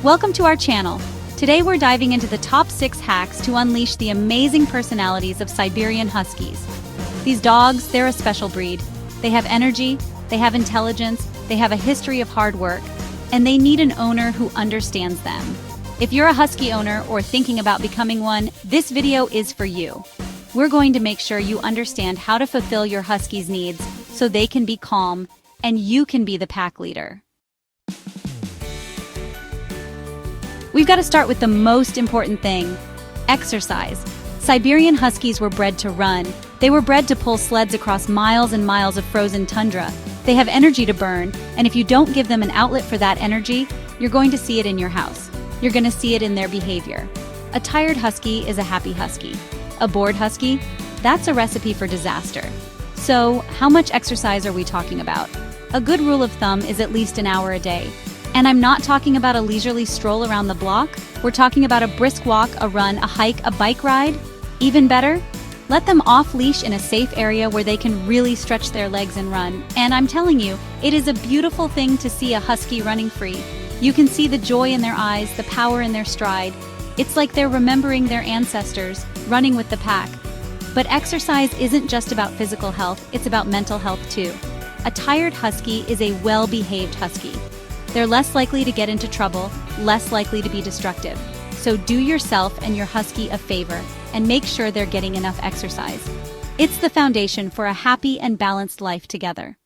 Welcome to our channel. Today we're diving into the top 6 hacks to unleash the amazing personalities of Siberian Huskies. These dogs, they're a special breed. They have energy, they have intelligence, they have a history of hard work, and they need an owner who understands them. If you're a Husky owner or thinking about becoming one, this video is for you. We're going to make sure you understand how to fulfill your Husky's needs so they can be calm and you can be the pack leader. We've got to start with the most important thing: exercise. Siberian Huskies were bred to run. They were bred to pull sleds across miles and miles of frozen tundra. They have energy to burn, and if you don't give them an outlet for that energy, you're going to see it in your house. You're going to see it in their behavior. A tired husky is a happy husky. A bored husky? That's a recipe for disaster. So, how much exercise are we talking about? A good rule of thumb is at least an hour a day. And I'm not talking about a leisurely stroll around the block. We're talking about a brisk walk, a run, a hike, a bike ride. Even better, let them off-leash in a safe area where they can really stretch their legs and run. And I'm telling you, it is a beautiful thing to see a husky running free. You can see the joy in their eyes, the power in their stride. It's like they're remembering their ancestors, running with the pack. But exercise isn't just about physical health, it's about mental health too. A tired husky is a well-behaved husky. They're less likely to get into trouble, less likely to be destructive. So do yourself and your husky a favor and make sure they're getting enough exercise. It's the foundation for a happy and balanced life together.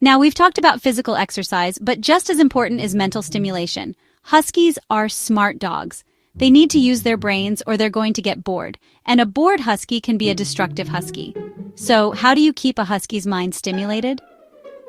Now, we've talked about physical exercise, but just as important is mental stimulation. Huskies are smart dogs. They need to use their brains or they're going to get bored, and a bored husky can be a destructive husky. So, how do you keep a husky's mind stimulated?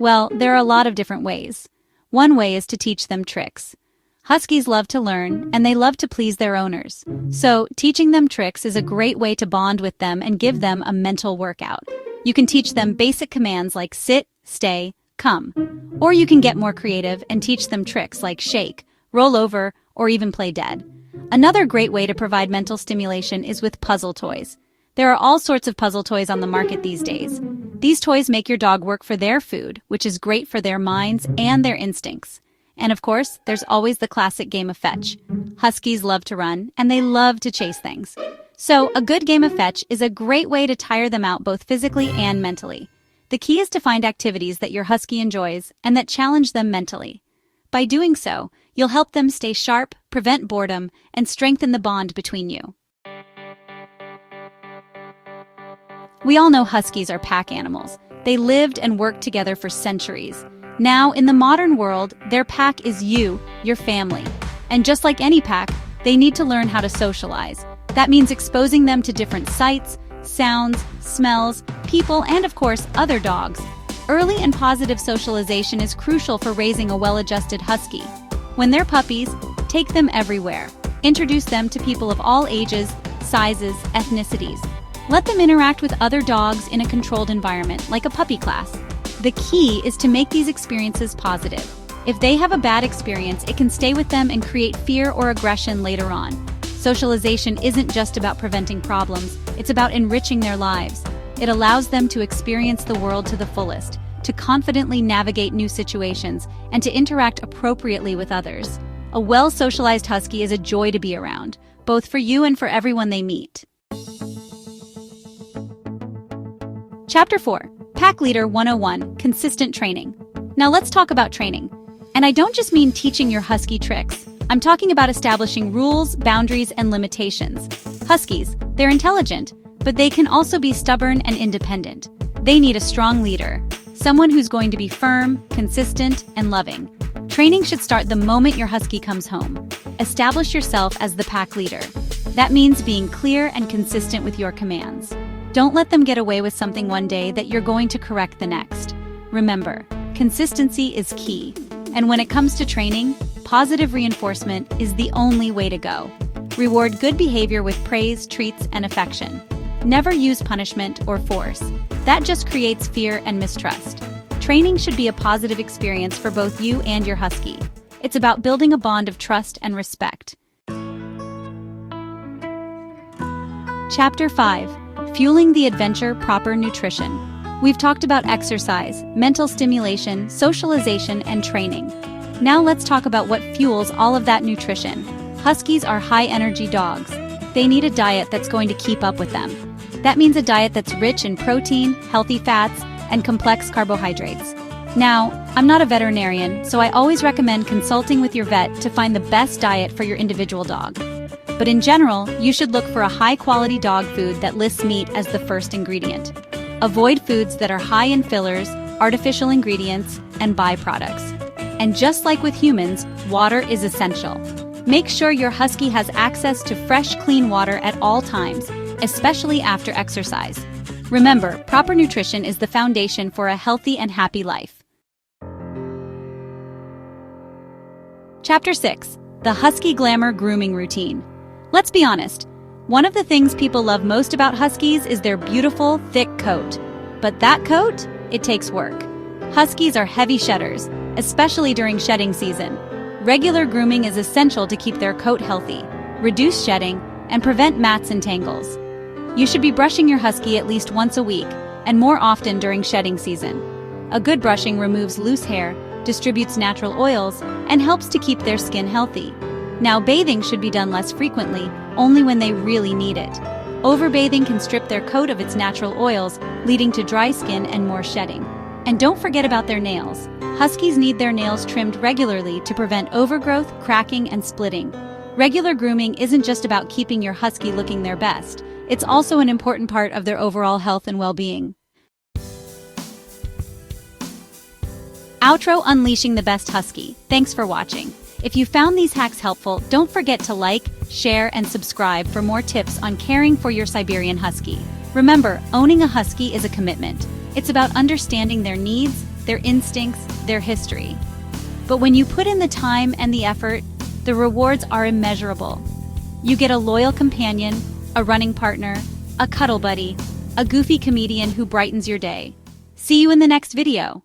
Well, there are a lot of different ways. One way is to teach them tricks. Huskies love to learn, and they love to please their owners. So, teaching them tricks is a great way to bond with them and give them a mental workout. You can teach them basic commands like sit, stay, come. Or you can get more creative and teach them tricks like shake, roll over, or even play dead. Another great way to provide mental stimulation is with puzzle toys. There are all sorts of puzzle toys on the market these days. These toys make your dog work for their food, which is great for their minds and their instincts. And of course, there's always the classic game of fetch. Huskies love to run, and they love to chase things. So, a good game of fetch is a great way to tire them out both physically and mentally. The key is to find activities that your husky enjoys and that challenge them mentally. By doing so, you'll help them stay sharp, prevent boredom, and strengthen the bond between you. We all know huskies are pack animals. They lived and worked together for centuries. Now, in the modern world, their pack is you, your family. And just like any pack, they need to learn how to socialize. That means exposing them to different sights, sounds, smells, people, and of course, other dogs. Early and positive socialization is crucial for raising a well-adjusted husky. When they're puppies, take them everywhere. Introduce them to people of all ages, sizes, ethnicities. Let them interact with other dogs in a controlled environment, like a puppy class. The key is to make these experiences positive. If they have a bad experience, it can stay with them and create fear or aggression later on. Socialization isn't just about preventing problems, it's about enriching their lives. It allows them to experience the world to the fullest, to confidently navigate new situations, and to interact appropriately with others. A well-socialized husky is a joy to be around, both for you and for everyone they meet. Chapter 4, Pack Leader 101, Consistent Training. Now let's talk about training. And I don't just mean teaching your husky tricks. I'm talking about establishing rules, boundaries, and limitations. Huskies, they're intelligent, but they can also be stubborn and independent. They need a strong leader, someone who's going to be firm, consistent, and loving. Training should start the moment your husky comes home. Establish yourself as the pack leader. That means being clear and consistent with your commands. Don't let them get away with something one day that you're going to correct the next. Remember, consistency is key. And when it comes to training, positive reinforcement is the only way to go. Reward good behavior with praise, treats, and affection. Never use punishment or force. That just creates fear and mistrust. Training should be a positive experience for both you and your husky. It's about building a bond of trust and respect. Chapter 5, Fueling the Adventure, Proper Nutrition. We've talked about exercise, mental stimulation, socialization, and training. Now let's talk about what fuels all of that nutrition. Huskies are high-energy dogs. They need a diet that's going to keep up with them. That means a diet that's rich in protein, healthy fats, and complex carbohydrates. Now, I'm not a veterinarian, so I always recommend consulting with your vet to find the best diet for your individual dog. But in general, you should look for a high-quality dog food that lists meat as the first ingredient. Avoid foods that are high in fillers, artificial ingredients, and byproducts. And just like with humans, water is essential. Make sure your husky has access to fresh, clean water at all times, especially after exercise. Remember, proper nutrition is the foundation for a healthy and happy life. Chapter 6. The Husky Glamour Grooming Routine. Let's be honest, one of the things people love most about huskies is their beautiful, thick coat. But that coat? It takes work. Huskies are heavy shedders, especially during shedding season. Regular grooming is essential to keep their coat healthy, reduce shedding, and prevent mats and tangles. You should be brushing your husky at least once a week, and more often during shedding season. A good brushing removes loose hair, distributes natural oils, and helps to keep their skin healthy. Now, bathing should be done less frequently, only when they really need it. Overbathing can strip their coat of its natural oils, leading to dry skin and more shedding. And don't forget about their nails. Huskies need their nails trimmed regularly to prevent overgrowth, cracking, and splitting. Regular grooming isn't just about keeping your husky looking their best. It's also an important part of their overall health and well-being. Outro: Unleashing the Best Husky. Thanks for watching. If you found these hacks helpful, don't forget to like, share, and subscribe for more tips on caring for your Siberian Husky. Remember, owning a husky is a commitment. It's about understanding their needs, their instincts, their history. But when you put in the time and the effort, the rewards are immeasurable. You get a loyal companion, a running partner, a cuddle buddy, a goofy comedian who brightens your day. See you in the next video.